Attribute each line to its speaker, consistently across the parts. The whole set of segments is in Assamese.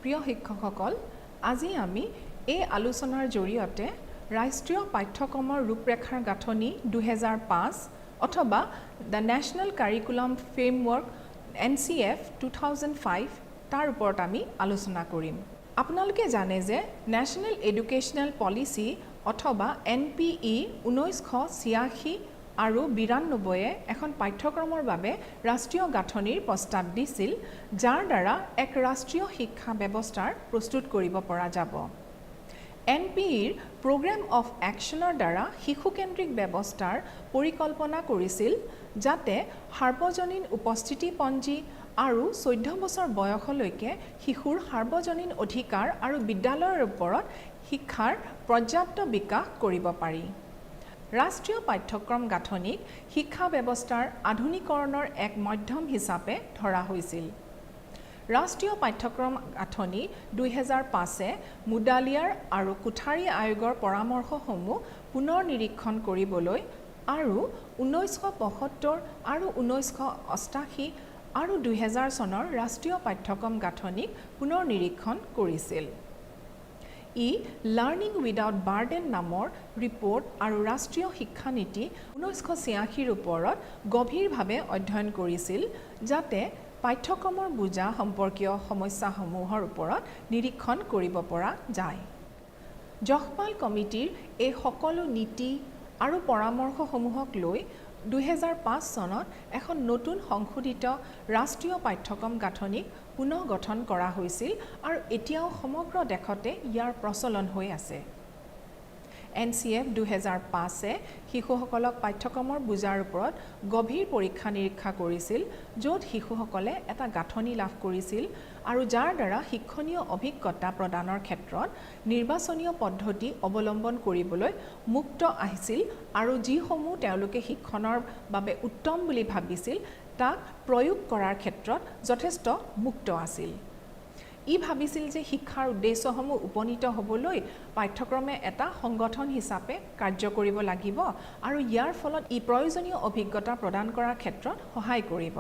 Speaker 1: প্ৰিয় শিক্ষকসকল, আজি আমি এই আলোচনাৰ জৰিয়তে ৰাষ্ট্ৰীয় পাঠ্যক্ৰমৰ ৰূপৰেখাৰ গাঁথনি 2005 অথবা the national curriculum framework NCF 2005 তাৰ ওপৰত আমি আলোচনা কৰিম। আপোনালোকে জানে যে নেশ্যনেল এডুকেশ্যনেল পলিচি অথবা NPE 1986 আৰু 92 এখন পাঠ্যক্ৰমৰ বাবে ৰাষ্ট্ৰীয় গাঁথনিৰ প্ৰস্তাৱ দিছিল, যাৰ দ্বাৰা এক ৰাষ্ট্ৰীয় শিক্ষা ব্যৱস্থাৰ প্ৰস্তুত কৰিব পৰা যাব। NPEৰ প্ৰগ্ৰাম অফ একশ্যনৰ দ্বাৰা শিশুকেন্দ্ৰিক ব্যৱস্থাৰ পৰিকল্পনা কৰিছিল, যাতে সাৰ্বজনীন উপস্থিতিপঞ্জী আৰু 14 বছৰ বয়সলৈকে শিশুৰ সাৰ্বজনীন অধিকাৰ আৰু বিদ্যালয়ৰ ওপৰত শিক্ষাৰ পৰ্যাপ্ত বিকাশ কৰিব পাৰি। ৰাষ্ট্ৰীয় পাঠ্যক্ৰম গাঁথনিক শিক্ষা ব্যৱস্থাৰ আধুনিকৰণৰ এক মাধ্যম হিচাপে ধৰা হৈছিল। ৰাষ্ট্ৰীয় পাঠ্যক্ৰম গাঁথনি 2005 মুডালিয়াৰ আৰু কোঠাৰী আয়োগৰ পৰামৰ্শসমূহ পুনৰ নিৰীক্ষণ কৰিবলৈ আৰু 1975 আৰু 1988 আৰু 2000 চনৰ ৰাষ্ট্ৰীয় পাঠ্যক্ৰম গাঁথনিক পুনৰ নিৰীক্ষণ কৰিছিল। ই লাৰ্ণিং উইদাউট বাৰ্ডেন নামৰ ৰিপৰ্ট আৰু ৰাষ্ট্ৰীয় শিক্ষা নীতি 1986ৰ ওপৰত গভীৰভাৱে অধ্যয়ন কৰিছিল, যাতে পাঠ্যক্ৰমৰ বোজা সম্পৰ্কীয় সমস্যাসমূহৰ ওপৰত নিৰীক্ষণ কৰিব পৰা যায়। জহপাল কমিটিৰ এই সকলো নীতি আৰু পৰামৰ্শসমূহক লৈ 2005 চনত এখন নতুন সংশোধিত ৰাষ্ট্ৰীয় পাঠ্যক্ৰম গাঁথনিক পুনঃ গঠন কৰা হৈছিল আৰু এতিয়াও সমগ্ৰ দেশতে ইয়াৰ প্ৰচলন হৈ আছে। NCF 2005 শিশুসকলক পাঠ্যক্ৰমৰ বোজাৰ ওপৰত গভীৰ পৰীক্ষা নিৰীক্ষা কৰিছিল, য'ত শিশুসকলে এটা গাঁথনি লাভ কৰিছিল আৰু যাৰ দ্বাৰা শিক্ষণীয় অভিজ্ঞতা প্ৰদানৰ ক্ষেত্ৰত নিৰ্বাচনীয় পদ্ধতি অৱলম্বন কৰিবলৈ মুক্ত আহিছিল আৰু যিসমূহ তেওঁলোকে শিক্ষণৰ বাবে উত্তম বুলি ভাবিছিল তাক প্ৰয়োগ কৰাৰ ক্ষেত্ৰত যথেষ্ট মুক্ত আছিল। ই ভাবিছিল যে শিক্ষাৰ উদ্দেশ্যসমূহ উপনীত হ'বলৈ পাঠ্যক্ৰমে এটা সংগঠন হিচাপে কাৰ্য কৰিব লাগিব আৰু ইয়াৰ ফলত ই প্ৰয়োজনীয় অভিজ্ঞতা প্ৰদান কৰাৰ ক্ষেত্ৰত সহায় কৰিব।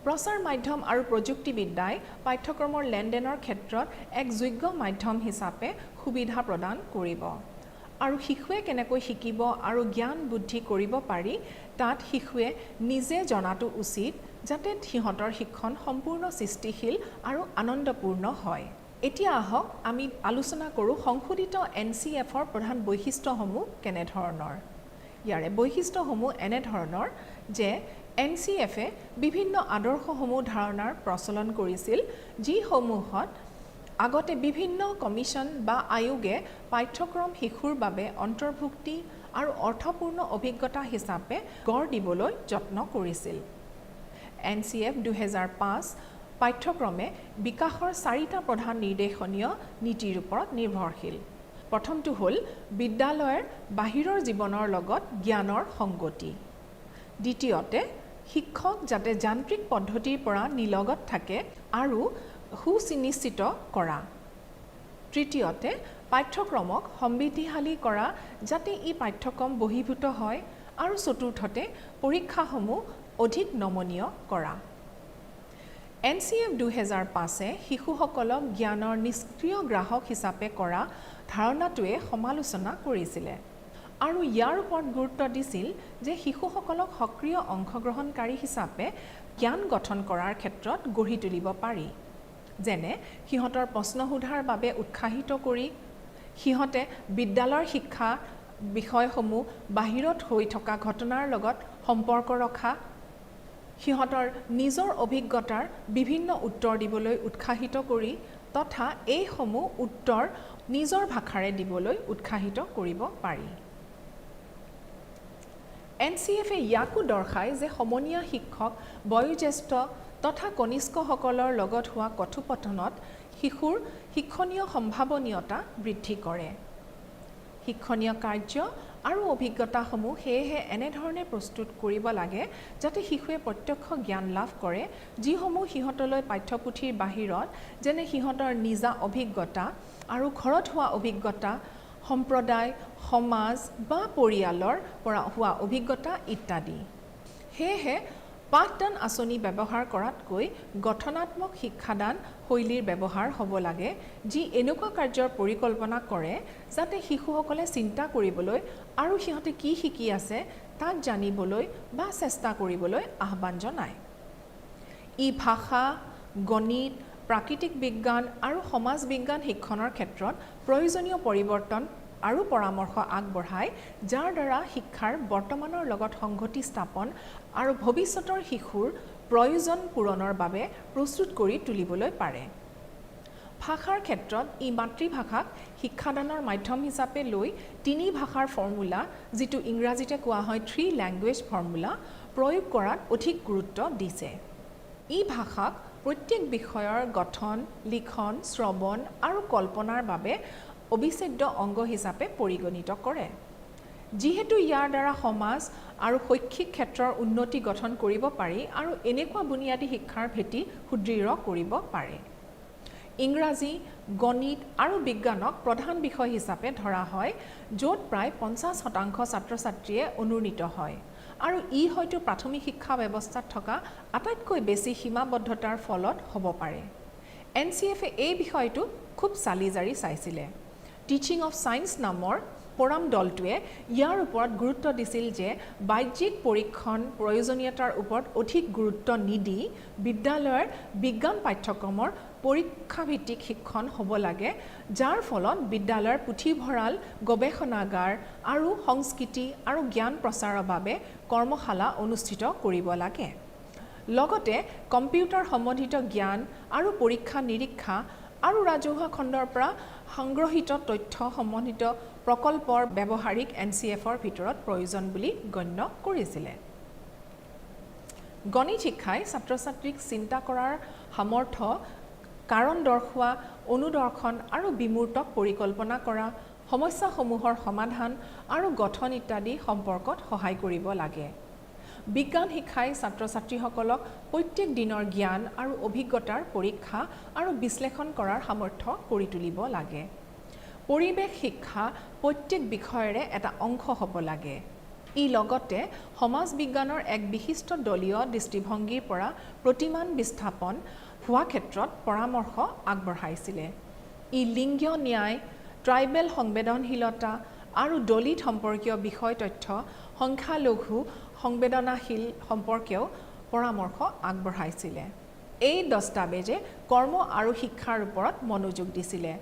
Speaker 1: প্ৰচাৰ মাধ্যম আৰু প্ৰযুক্তিবিদ্যাই পাঠ্যক্ৰমৰ লেনদেনৰ ক্ষেত্ৰত এক যোগ্য মাধ্যম হিচাপে সুবিধা প্ৰদান কৰিব আৰু শিশুৱে কেনেকৈ শিকিব আৰু জ্ঞান বুদ্ধি কৰিব পাৰি তাত শিশুৱে নিজে জনাটো উচিত, যাতে সিহঁতৰ শিক্ষণ সম্পূৰ্ণ সৃষ্টিশীল আৰু আনন্দপূৰ্ণ হয়। এতিয়া আহক আমি আলোচনা কৰোঁ সংশোধিত NCFৰ প্ৰধান বৈশিষ্ট্যসমূহ কেনেধৰণৰ। ইয়াৰে বৈশিষ্ট্যসমূহ এনেধৰণৰ যে NCFে বিভিন্ন আদৰ্শসমূহ ধাৰণাৰ প্ৰচলন কৰিছিল, যিসমূহত আগতে বিভিন্ন কমিশ্যন বা আয়োগে পাঠ্যক্ৰম শিশুৰ বাবে অন্তৰ্ভুক্তি আৰু অৰ্থপূৰ্ণ অভিজ্ঞতা হিচাপে গঢ় দিবলৈ যত্ন কৰিছিল। NCF 2005 পাঠ্যক্ৰমে বিকাশৰ 4টা প্ৰধান নিৰ্দেশনীয় নীতিৰ ওপৰত নিৰ্ভৰশীল। প্ৰথমটো হ'ল বিদ্যালয়ৰ বাহিৰৰ জীৱনৰ লগত জ্ঞানৰ সংগতি। দ্বিতীয়তে শিক্ষক যাতে যান্ত্ৰিক পদ্ধতিৰ পৰা নিলগত থাকে আৰু সুনিশ্চিত কৰা। তৃতীয়তে পাঠ্যক্ৰমক সমৃদ্ধিশালী কৰা, যাতে ই পাঠ্যক্ৰম বহিৰ্ভূত হয় আৰু চতুৰ্থতে পৰীক্ষাসমূহ অধিক নমনীয় কৰা। NCF 2005 শিশুসকলক জ্ঞানৰ নিষ্ক্ৰিয় গ্ৰাহক হিচাপে কৰা ধাৰণাটোৱে সমালোচনা কৰিছিলে আৰু ইয়াৰ ওপৰত গুৰুত্ব দিছিল যে শিশুসকলক সক্ৰিয় অংশগ্ৰহণকাৰী হিচাপে জ্ঞান গঠন কৰাৰ ক্ষেত্ৰত গঢ়ি তুলিব পাৰি, যেনে সিহঁতৰ প্ৰশ্ন সোধাৰ বাবে উৎসাহিত কৰি, সিহঁতে বিদ্যালয়ৰ শিক্ষা বিষয়সমূহ বাহিৰত হৈ থকা ঘটনাৰ লগত সম্পৰ্ক ৰখা, সিহঁতৰ নিজৰ অভিজ্ঞতাৰ বিভিন্ন উত্তৰ দিবলৈ উৎসাহিত কৰি তথা এইসমূহ উত্তৰ নিজৰ ভাষাৰে দিবলৈ উৎসাহিত কৰিব পাৰি। NCFে ইয়াকো দৰ্শায় যে সমনীয়া শিক্ষক, বয়োজ্যেষ্ঠ তথা কনিষ্ঠসকলৰ লগত হোৱা কথোপকথনত শিশুৰ শিক্ষণীয় সম্ভাৱনীয়তা বৃদ্ধি কৰে। শিক্ষণীয় কাৰ্য আৰু অভিজ্ঞতাসমূহ সেয়েহে এনেধৰণে প্ৰস্তুত কৰিব লাগে, যাতে শিশুৱে প্ৰত্যক্ষ জ্ঞান লাভ কৰে, যিসমূহ সিহঁতলৈ পাঠ্যপুথিৰ বাহিৰত, যেনে সিহঁতৰ নিজা অভিজ্ঞতা আৰু ঘৰত হোৱা অভিজ্ঞতা, সম্প্ৰদায়, সমাজ বা পৰিয়ালৰ পৰা হোৱা অভিজ্ঞতা ইত্যাদি। সেয়েহে পাঠদান আঁচনি ব্যৱহাৰ কৰাতকৈ গঠনাত্মক শিক্ষাদান শৈলীৰ ব্যৱহাৰ হ'ব লাগে, যি এনেকুৱা কাৰ্যৰ পৰিকল্পনা কৰে যাতে শিশুসকলে চিন্তা কৰিবলৈ আৰু সিহঁতে কি শিকি আছে তাক জানিবলৈ বা চেষ্টা কৰিবলৈ আহ্বান জনায়। ই ভাষা, গণিত, প্ৰাকৃতিক বিজ্ঞান আৰু সমাজ বিজ্ঞান শিক্ষণৰ ক্ষেত্ৰত প্ৰয়োজনীয় পৰিৱৰ্তন আৰু পৰামৰ্শ আগবঢ়ায়, যাৰ দ্বাৰা শিক্ষাৰ বৰ্তমানৰ লগত সংগতি স্থাপন আৰু ভৱিষ্যতৰ শিশুৰ প্ৰয়োজন পূৰণৰ বাবে প্ৰস্তুত কৰি তুলিবলৈ পাৰে। ভাষাৰ ক্ষেত্ৰত ই মাতৃভাষাক শিক্ষাদানৰ মাধ্যম হিচাপে লৈ 3 ভাষাৰ ফৰ্মুলা, যিটো ইংৰাজীতে কোৱা হয় 3 লেংগুৱেজ ফৰ্মুলা, প্ৰয়োগ কৰাত অধিক গুৰুত্ব দিছে। ই ভাষাক প্ৰত্যেক বিষয়ৰ গঠন, লিখন, শ্ৰৱণ আৰু কল্পনাৰ বাবে অবিচ্ছেদ্য অংগ হিচাপে পৰিগণিত কৰে। যিহেতু ইয়াৰ দ্বাৰা সমাজ আৰু শৈক্ষিক ক্ষেত্ৰৰ উন্নতি গঠন কৰিব পাৰি আৰু এনেকুৱা বুনিয়াদী শিক্ষাৰ ভেটি সুদৃঢ় কৰিব পাৰে। ইংৰাজী, গণিত আৰু বিজ্ঞানক প্ৰধান বিষয় হিচাপে ধৰা হয়, য'ত প্ৰায় 50% ছাত্ৰ-ছাত্ৰীয়ে অনুনীত হয়, আৰু ই হয়তো প্ৰাথমিক শিক্ষা ব্যৱস্থাত থকা আটাইতকৈ বেছি সীমাবদ্ধতাৰ ফলত হ'ব পাৰে। NCF এই বিষয়টো খুব চালি-জাৰি চাইছিলে। টিচিং অফ ছায়েন্স নামৰ ফৰাম দলটোৱে ইয়াৰ ওপৰত গুৰুত্ব দিছিল যে বাহ্যিক পৰীক্ষণ প্ৰয়োজনীয়তাৰ ওপৰত অধিক গুৰুত্ব নিদি বিদ্যালয়ৰ বিজ্ঞান পাঠ্যক্ৰমৰ পৰীক্ষাভিত্তিক শিক্ষণ হ'ব লাগে, যাৰ ফলত বিদ্যালয়ৰ পুথিভঁৰাল, গৱেষণাগাৰ আৰু সংস্কৃতি আৰু জ্ঞান প্ৰচাৰৰ বাবে কৰ্মশালা অনুষ্ঠিত কৰিব লাগে। লগতে কম্পিউটাৰ সম্বন্ধিত জ্ঞান আৰু পৰীক্ষা-নিৰীক্ষা আৰু ৰাজহুৱা খণ্ডৰ পৰা সংগ্ৰহিত তথ্য সম্বন্ধিত প্ৰকল্পৰ ব্যৱহাৰিক NCFৰ ভিতৰত প্ৰয়োজন বুলি গণ্য কৰিছিলে। গণিত শিক্ষাই ছাত্ৰ-ছাত্ৰীক চিন্তা কৰাৰ সামৰ্থ্য, কাৰণ দৰ্শোৱা, অনুদৰ্শন আৰু বিমূৰ্তক পৰিকল্পনা কৰা, সমস্যাসমূহৰ সমাধান আৰু গঠন ইত্যাদি সম্পৰ্কত সহায় কৰিব লাগে। বিজ্ঞান শিক্ষাই ছাত্ৰ-ছাত্ৰীসকলক প্ৰত্যেক দিনৰ জ্ঞান আৰু অভিজ্ঞতাৰ পৰীক্ষা আৰু বিশ্লেষণ কৰাৰ সামৰ্থ্য কৰি তুলিব লাগে। পৰিৱেশ শিক্ষা প্ৰত্যেক বিষয়ৰে এটা অংশ হ'ব লাগে। ই লগতে সমাজ বিজ্ঞানৰ এক বিশিষ্ট দলীয় দৃষ্টিভংগীৰ পৰা প্ৰতিমান বিস্থাপন হোৱা ক্ষেত্ৰত পৰামৰ্শ আগবঢ়াইছিলে। ই লিংগীয় ন্যায়, ট্ৰাইবেল সংবেদনশীলতা আৰু দলিত সম্পৰ্কীয় বিষয় তথ্য, সংখ্যালঘু সংবেদনাশীল সম্পৰ্কেও পৰামৰ্শ আগবঢ়াইছিলে। এই দস্তাবেজে কৰ্ম আৰু শিক্ষাৰ ওপৰত মনোযোগ দিছিলে।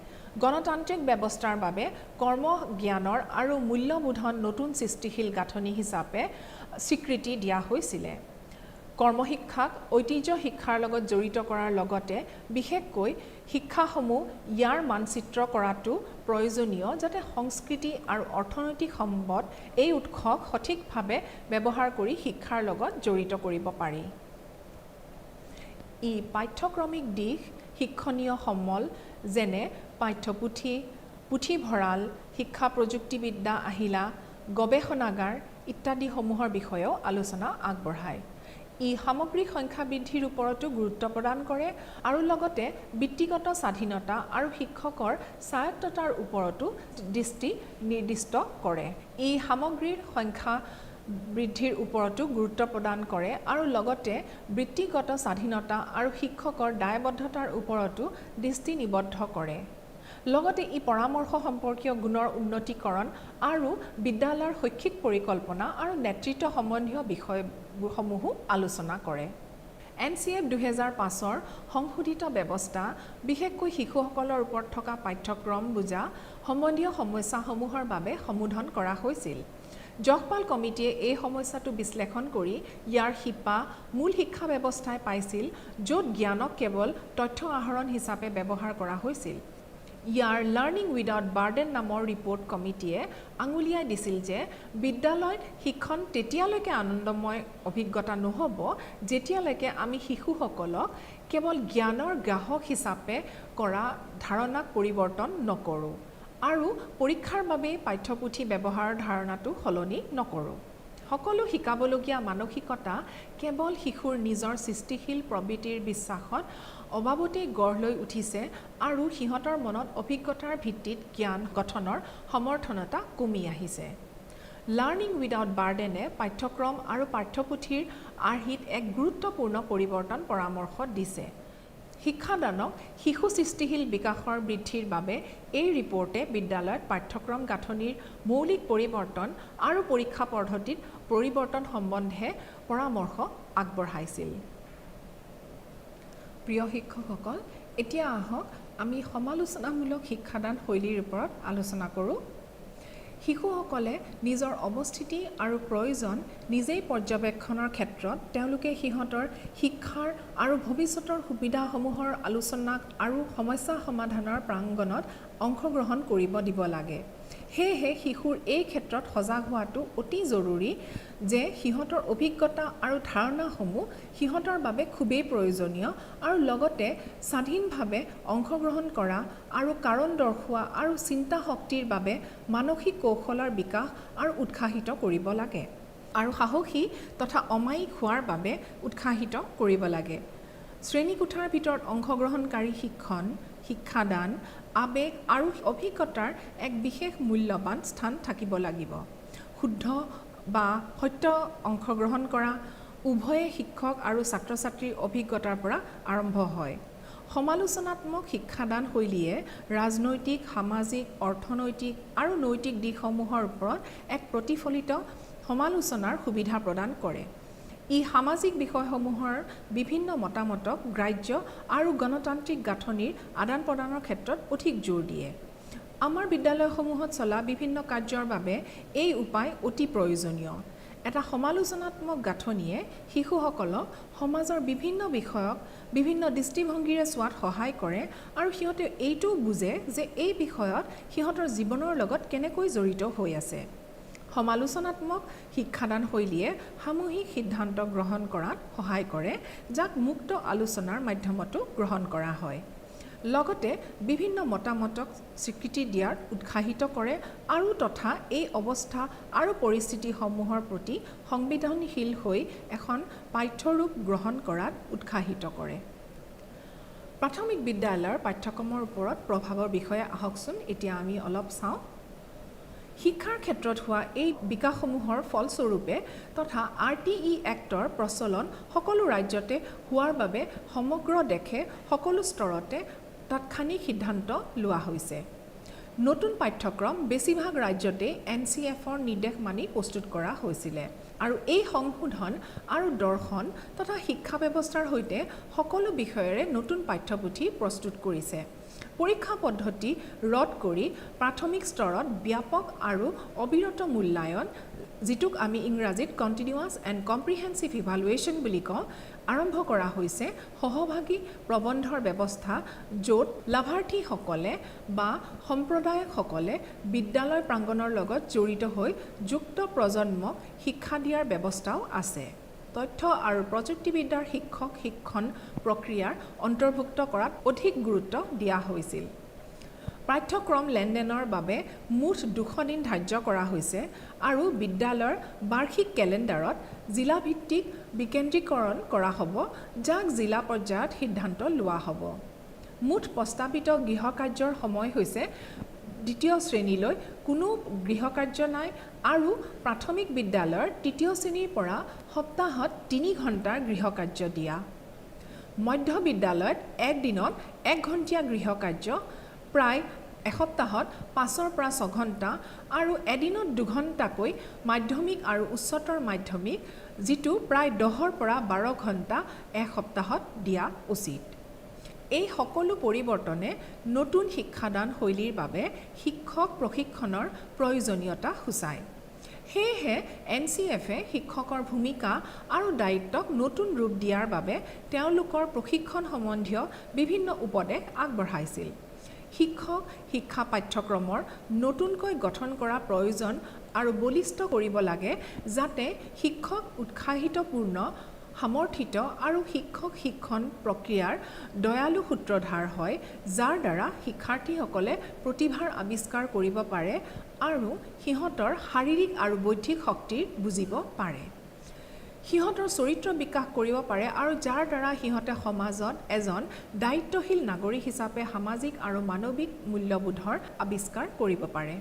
Speaker 1: গণতান্ত্ৰিক ব্যৱস্থাৰ বাবে কৰ্ম জ্ঞানৰ আৰু মূল্যবোধন নতুন সৃষ্টিশীল গাঁথনি হিচাপে স্বীকৃতি দিয়া হৈছিলে। কৰ্মশিক্ষাক ঐতিহ্য শিক্ষাৰ লগত জড়িত কৰাৰ লগতে বিশেষকৈ শিক্ষাসমূহ ইয়াৰ মানচিত্ৰ কৰাটো প্ৰয়োজনীয়, যাতে সংস্কৃতি আৰু অৰ্থনৈতিক সম্পদ এই উৎসক সঠিকভাৱে ব্যৱহাৰ কৰি শিক্ষাৰ লগত জড়িত কৰিব পাৰি। ই পাঠ্যক্ৰমিক দিশ, শিক্ষণীয় সমল যেনে পাঠ্যপুথি, পুথিভঁৰাল, শিক্ষা প্ৰযুক্তিবিদ্যা আহিলা, গৱেষণাগাৰ ইত্যাদিসমূহৰ বিষয়েও আলোচনা আগবঢ়ায়। ই সামগ্ৰিক সংখ্যা বৃদ্ধিৰ ওপৰতো গুৰুত্ব প্ৰদান কৰে আৰু লগতে ব্যক্তিগত স্বাধীনতা আৰু শিক্ষকৰ স্বায়ত্ততাৰ ওপৰতো দৃষ্টি নিৰ্দিষ্ট কৰে। ই সামগ্ৰীৰ সংখ্যা বৃদ্ধিৰ ওপৰতো গুৰুত্ব প্ৰদান কৰে আৰু লগতে ব্যক্তিগত স্বাধীনতা আৰু শিক্ষকৰ দায়বদ্ধতাৰ ওপৰতো দৃষ্টি নিবদ্ধ কৰে। লগতে ই পৰামৰ্শ সম্পৰ্কীয় গুণৰ উন্নতিকৰণ আৰু বিদ্যালয়ৰ শৈক্ষিক পৰিকল্পনা আৰু নেতৃত্ব সম্বন্ধীয় বিষয়সমূহো আলোচনা কৰে। NCF 2005ৰ সংশোধিত ব্যৱস্থা বিশেষকৈ শিশুসকলৰ ওপৰত থকা পাঠ্যক্ৰম বুজা সম্বন্ধীয় সমস্যাসমূহৰ বাবে সম্বোধন কৰা হৈছিল। জগপাল কমিটিয়ে এই সমস্যাটো বিশ্লেষণ কৰি ইয়াৰ শিপা মূল শিক্ষা ব্যৱস্থাই পাইছিল, য'ত জ্ঞানক কেৱল তথ্য আহৰণ হিচাপে ব্যৱহাৰ কৰা হৈছিল। ইয়াৰ লাৰ্ণিং উইদাউট বাৰ্ডেন নামৰ ৰিপৰ্ট কমিটিয়ে আঙুলিয়াই দিছিল যে বিদ্যালয়ত শিক্ষণ তেতিয়ালৈকে আনন্দময় অভিজ্ঞতা নহ'ব যেতিয়ালৈকে আমি শিশুসকলক কেৱল জ্ঞানৰ গ্ৰাহক হিচাপে কৰা ধাৰণাক পৰিৱৰ্তন নকৰোঁ আৰু পৰীক্ষাৰ বাবে পাঠ্যপুথি ব্যৱহাৰৰ ধাৰণাটো সলনি নকৰোঁ। সকলো শিকাবলগীয়া মানসিকতা কেৱল শিশুৰ নিজৰ সৃষ্টিশীল প্ৰবৃত্তিৰ বিশ্বাসত অভাৱতেই গঢ় লৈ উঠিছে আৰু সিহঁতৰ মনত অভিজ্ঞতাৰ ভিত্তিত জ্ঞান গঠনৰ সমৰ্থনতা কমি আহিছে। লাৰ্ণিং উইদাউট বাৰ্ডেনে পাঠ্যক্ৰম আৰু পাঠ্যপুথিৰ আৰ্হিত এক গুৰুত্বপূৰ্ণ পৰিৱৰ্তন পৰামৰ্শ দিছে। শিক্ষাদানক শিশু সৃষ্টিশীল বিকাশৰ বৃদ্ধিৰ বাবে এই ৰিপৰ্টে বিদ্যালয়ত পাঠ্যক্ৰম গাঁথনিৰ মৌলিক পৰিৱৰ্তন আৰু পৰীক্ষা পদ্ধতিত পৰিৱৰ্তন সম্বন্ধে পৰামৰ্শ আগবঢ়াইছিল। প্ৰিয় শিক্ষকসকল, এতিয়া আহক আমি সমালোচনামূলক শিক্ষাদান শৈলীৰ ওপৰত আলোচনা কৰোঁ। শিশুসকলে নিজৰ অৱস্থিতি আৰু প্ৰয়োজন নিজেই পৰ্যবেক্ষণৰ ক্ষেত্ৰত তেওঁলোকে সিহঁতৰ শিক্ষাৰ আৰু ভৱিষ্যতৰ সুবিধাসমূহৰ আলোচনা আৰু সমস্যা সমাধানৰ প্ৰাংগণত অংশগ্ৰহণ কৰিব দিব লাগে। সেয়েহে শিশুৰ এই ক্ষেত্ৰত সজাগ হোৱাটো অতি জৰুৰী যে সিহঁতৰ অভিজ্ঞতা আৰু ধাৰণাসমূহ সিহঁতৰ বাবে খুবেই প্ৰয়োজনীয় আৰু লগতে স্বাধীনভাৱে অংশগ্ৰহণ কৰা আৰু কাৰণ দৰ্শোৱা আৰু চিন্তা শক্তিৰ বাবে মানসিক কৌশলৰ বিকাশ আৰু উৎসাহিত কৰিব লাগে আৰু সাহসী তথা অমায়িক হোৱাৰ বাবে উৎসাহিত কৰিব লাগে। শ্ৰেণীকোঠাৰ ভিতৰত অংশগ্ৰহণকাৰী শিক্ষণ, শিক্ষাদান, আৱেগ আৰু অভিজ্ঞতাৰ এক বিশেষ মূল্যৱান স্থান থাকিব লাগিব। শুদ্ধ বা সত্য অংশগ্ৰহণ কৰা উভয়ে শিক্ষক আৰু ছাত্ৰ ছাত্ৰীৰ অভিজ্ঞতাৰ পৰা আৰম্ভ হয়। সমালোচনাত্মক শিক্ষাদান শৈলীয়ে ৰাজনৈতিক, সামাজিক, অৰ্থনৈতিক আৰু নৈতিক দিশসমূহৰ ওপৰত এক প্ৰতিফলিত সমালোচনাৰ সুবিধা প্ৰদান কৰে। ই সামাজিক বিষয়সমূহৰ বিভিন্ন মতামতক গ্ৰাহ্য আৰু গণতান্ত্ৰিক গাঁথনিৰ আদান প্ৰদানৰ ক্ষেত্ৰত অধিক জোৰ দিয়ে। আমাৰ বিদ্যালয়সমূহত চলা বিভিন্ন কাৰ্যৰ বাবে এই উপায় অতি প্ৰয়োজনীয়। এটা সমালোচনাত্মক গাঁথনিয়ে শিশুসকলক সমাজৰ বিভিন্ন বিষয়ক বিভিন্ন দৃষ্টিভংগীৰে চোৱাত সহায় কৰে আৰু সিহঁতে এইটোও বুজে যে এই বিষয়ত সিহঁতৰ জীৱনৰ লগত কেনেকৈ জড়িত হৈ আছে। সমালোচনাত্মক শিক্ষাদান শৈলীয়ে সামূহিক সিদ্ধান্ত গ্ৰহণ কৰাত সহায় কৰে, যাক মুক্ত আলোচনাৰ মাধ্যমতো গ্ৰহণ কৰা হয়। লগতে বিভিন্ন মতামতক স্বীকৃতি দিয়াত উৎসাহিত কৰে আৰু তথা এই অৱস্থা আৰু পৰিস্থিতিসমূহৰ প্ৰতি সংবেদনশীল হৈ এখন পাঠ্যৰূপ গ্ৰহণ কৰাত উৎসাহিত কৰে। প্ৰাথমিক বিদ্যালয়ৰ পাঠ্যক্ৰমৰ ওপৰত প্ৰভাৱৰ বিষয়ে আহকচোন এতিয়া আমি অলপ চাওঁ। শিক্ষাৰ ক্ষেত্ৰত হোৱা এই বিকাশসমূহৰ ফলস্বৰূপে তথা RTE এক্টৰ প্ৰচলন সকলো ৰাজ্যতে হোৱাৰ বাবে সমগ্ৰ দেশে সকলো স্তৰতে তাৎক্ষণিক সিদ্ধান্ত লোৱা হৈছে। নতুন পাঠ্যক্ৰম বেছিভাগ ৰাজ্যতে NCFৰ নিৰ্দেশ মানি প্ৰস্তুত কৰা হৈছিলে আৰু এই সংশোধন আৰু দৰ্শন তথা শিক্ষা ব্যৱস্থাৰ সৈতে সকলো বিষয়ৰে নতুন পাঠ্যপুথি প্ৰস্তুত কৰিছে। পৰীক্ষা পদ্ধতি ৰদ কৰি প্ৰাথমিক স্তৰত ব্যাপক আৰু অবিৰত মূল্যায়ন, যিটোক আমি ইংৰাজীত কণ্টিনিউৱাছ এণ্ড কম্প্ৰিহেনচিভ ইভালুৱেশ্যন বুলি কওঁ, আৰম্ভ কৰা হৈছে। সহভাগী প্ৰবন্ধৰ ব্যৱস্থা, য'ত লাভাৰ্থীসকলে বা সম্প্ৰদায়সকলে বিদ্যালয় প্ৰাংগণৰ লগত জড়িত হৈ যুক্ত প্ৰজন্মক শিক্ষা দিয়াৰ ব্যৱস্থাও আছে। তথ্য আৰু প্ৰযুক্তিবিদ্যাৰ শিক্ষক শিক্ষণ প্ৰক্ৰিয়াৰ অন্তৰ্ভুক্ত কৰাত অধিক গুৰুত্ব দিয়া হৈছিল। পাঠ্যক্ৰম লেনদেনৰ বাবে মুঠ 200 দিন ধাৰ্য কৰা হৈছে আৰু বিদ্যালয়ৰ বাৰ্ষিক কেলেণ্ডাৰত জিলাভিত্তিক বিকেন্দ্ৰীকৰণ কৰা হ'ব, যাক জিলা পৰ্যায়ত সিদ্ধান্ত লোৱা হ'ব। মুঠ প্ৰস্তাৱিত গৃহকাৰ্যৰ সময় হৈছে 2য় শ্ৰেণীলৈ কোনো গৃহকাৰ্য নাই আৰু প্ৰাথমিক বিদ্যালয়ৰ 3য় শ্ৰেণীৰ পৰা সপ্তাহত 3 ঘণ্টাৰ গৃহকাৰ্য দিয়া। মধ্য বিদ্যালয়ত এক দিনত 1 ঘণ্টীয়া গৃহকাৰ্য, প্ৰায় এসপ্তাহত 5ৰ পৰা 6 ঘণ্টা আৰু এদিনত 2 ঘণ্টাকৈ মাধ্যমিক আৰু উচ্চতৰ মাধ্যমিক, যিটো প্ৰায় 10ৰ পৰা 12 ঘণ্টা এসপ্তাহত দিয়া উচিত। এই সকলো পৰিৱৰ্তনে নতুন শিক্ষাদান শৈলীৰ বাবে শিক্ষক প্ৰশিক্ষণৰ প্ৰয়োজনীয়তা সূচায়। সেয়েহে NCFে শিক্ষকৰ ভূমিকা আৰু দায়িত্বক নতুন ৰূপ দিয়াৰ বাবে তেওঁলোকৰ প্ৰশিক্ষণ সম্বন্ধীয় বিভিন্ন উপদেশ আগবঢ়াইছিল। শিক্ষক শিক্ষা পাঠ্যক্ৰমৰ নতুনকৈ গঠন কৰা প্ৰয়োজন আৰু বলিষ্ঠ কৰিব লাগে, যাতে শিক্ষক উৎসাহিতপূৰ্ণ, সমৰ্থিত আৰু শিক্ষক শিক্ষণ প্ৰক্ৰিয়াৰ দয়ালু সূত্ৰধাৰ হয়, যাৰ দ্বাৰা শিক্ষাৰ্থীসকলে প্ৰতিভাৰ আৱিষ্কাৰ কৰিব পাৰে আৰু সিহঁতৰ শাৰীৰিক আৰু বৌদ্ধিক শক্তিৰ বুজিব পাৰে। সিহঁতৰ চৰিত্ৰ বিকাশ কৰিব পাৰে আৰু যাৰ দ্বাৰা সিহঁতে সমাজত এজন দায়িত্বশীল নাগৰিক হিচাপে সামাজিক আৰু মানৱিক মূল্যবোধৰ আৱিষ্কাৰ কৰিব পাৰে।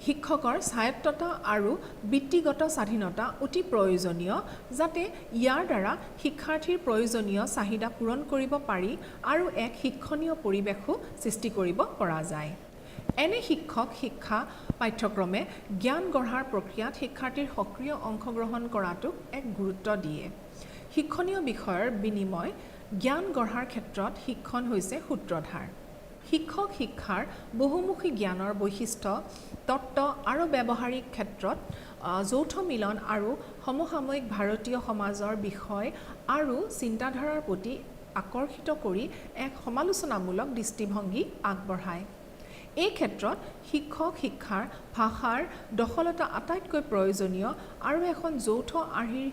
Speaker 1: শিক্ষকৰ স্বায়ত্ততা আৰু বৃত্তিগত স্বাধীনতা অতি প্ৰয়োজনীয় যাতে ইয়াৰ দ্বাৰা শিক্ষাৰ্থীৰ প্ৰয়োজনীয় চাহিদা পূৰণ কৰিব পাৰি আৰু এক শিক্ষণীয় পৰিৱেশো সৃষ্টি কৰিব পৰা যায়। এনে শিক্ষা পাঠ্যক্ৰমে জ্ঞান গঢ়াৰ প্ৰক্ৰিয়াত শিক্ষাৰ্থীৰ সক্ৰিয় অংশগ্ৰহণ কৰাটোক এক গুৰুত্ব দিয়ে। শিক্ষণীয় বিষয়ৰ বিনিময় জ্ঞান গঢ়াৰ ক্ষেত্ৰত শিক্ষণ হৈছে সূত্ৰধাৰ। শিক্ষাৰ বহুমুখী জ্ঞানৰ বৈশিষ্ট্য তত্ত্ব আৰু ব্যৱহাৰিক ক্ষেত্ৰত যৌথ মিলন আৰু সমসাময়িক ভাৰতীয় সমাজৰ বিষয় আৰু চিন্তাধাৰাৰ প্ৰতি আকৰ্ষিত কৰি এক সমালোচনামূলক দৃষ্টিভংগী আগবঢ়ায়। এই ক্ষেত্ৰত শিক্ষাৰ ভাষাৰ দখলতা আটাইতকৈ প্ৰয়োজনীয় আৰু এখন যৌথ আৰ্হিৰ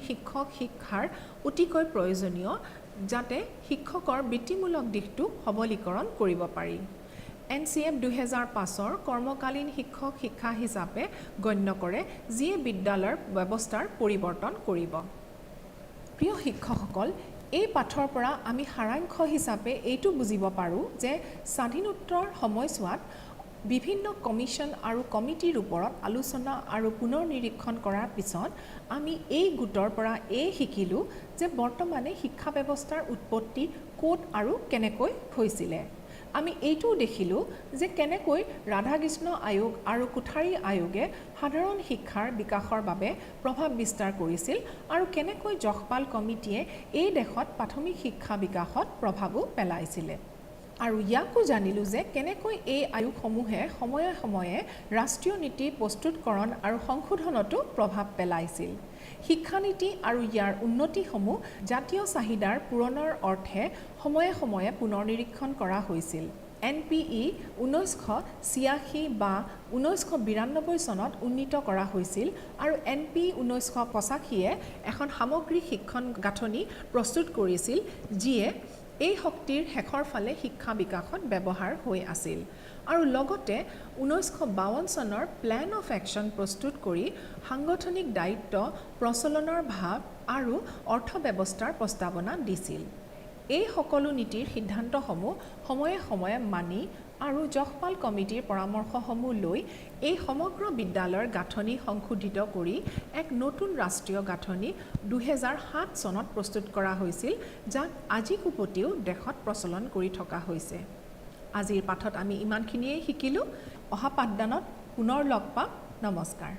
Speaker 1: শিক্ষাৰ অতিকৈ প্ৰয়োজনীয় যাতে শিক্ষকৰ বৃত্তিমূলক দিশটো সবলীকৰণ কৰিব পাৰি। NCF 2005 কৰ্মকালীন শিক্ষা হিচাপে গণ্য কৰে যিয়ে বিদ্যালয়ৰ ব্যৱস্থাৰ পৰিৱৰ্তন কৰিব। প্ৰিয় শিক্ষকসকল, এই পাঠৰ পৰা আমি সাৰাংশ হিচাপে এইটো বুজিব পাৰোঁ যে স্বাধীনোত্তৰ সময়ছোৱাত বিভিন্ন কমিশ্যন আৰু কমিটিৰ ওপৰত আলোচনা আৰু পুনৰ নিৰীক্ষণ কৰাৰ পিছত আমি এই গোটৰ পৰা শিকিলোঁ যে বৰ্তমানে শিক্ষা ব্যৱস্থাৰ উৎপত্তি ক'ত আৰু কেনেকৈ হৈছিলে। আমি এইটোও দেখিলোঁ যে কেনেকৈ ৰাধাকৃষ্ণ আয়োগ আৰু কোঠাৰী আয়োগে সাধাৰণ শিক্ষাৰ বিকাশৰ বাবে প্ৰভাৱ বিস্তাৰ কৰিছিল আৰু কেনেকৈ যশপাল কমিটিয়ে এই দেশত প্ৰাথমিক শিক্ষা বিকাশত প্ৰভাৱো পেলাইছিলে। আৰু ইয়াকো জানিলোঁ যে কেনেকৈ এই আয়োগসমূহে সময়ে সময়ে ৰাষ্ট্ৰীয় নীতি প্ৰস্তুতকৰণ আৰু সংশোধনতো প্ৰভাৱ পেলাইছিল। শিক্ষানীতি আৰু ইয়াৰ উন্নতিসমূহ জাতীয় চাহিদাৰ পূৰণৰ অৰ্থে সময়ে সময়ে পুনৰ নিৰীক্ষণ কৰা হৈছিল। NPE 1986 বা 1992 চনত উন্নীত কৰা হৈছিল আৰু NPE 1985 এখন সামগ্ৰিক শিক্ষণ গাঁথনি প্ৰস্তুত কৰিছিল যিয়ে এই শক্তিৰ শেষৰ ফালে শিক্ষা বিকাশত ব্যৱহাৰ হৈ আছিল আৰু লগতে 1952 চনৰ প্লেন অফ একশ্যন প্ৰস্তুত কৰি সাংগঠনিক দায়িত্ব প্ৰচলনৰ ভাৱ আৰু অৰ্থ ব্যৱস্থাৰ প্ৰস্তাৱনা দিছিল। এই সকলো নীতিৰ সিদ্ধান্তসমূহ সময়ে সময়ে মানি আৰু যশপাল কমিটিৰ পৰামৰ্শসমূহ লৈ এই সমগ্ৰ বিদ্যালয়ৰ গাঁথনি সংশোধিত কৰি এক নতুন ৰাষ্ট্ৰীয় গাঁথনি 2007 চনত প্ৰস্তুত কৰা হৈছিল যাক আজি কোপতিও দেশত প্ৰচলন কৰি থকা হৈছে। আজিৰ পাঠত আমি ইমানখিনিয়ে শিকিলোঁ। অহা পাঠদানত পুনৰ লগ পাম। নমস্কাৰ।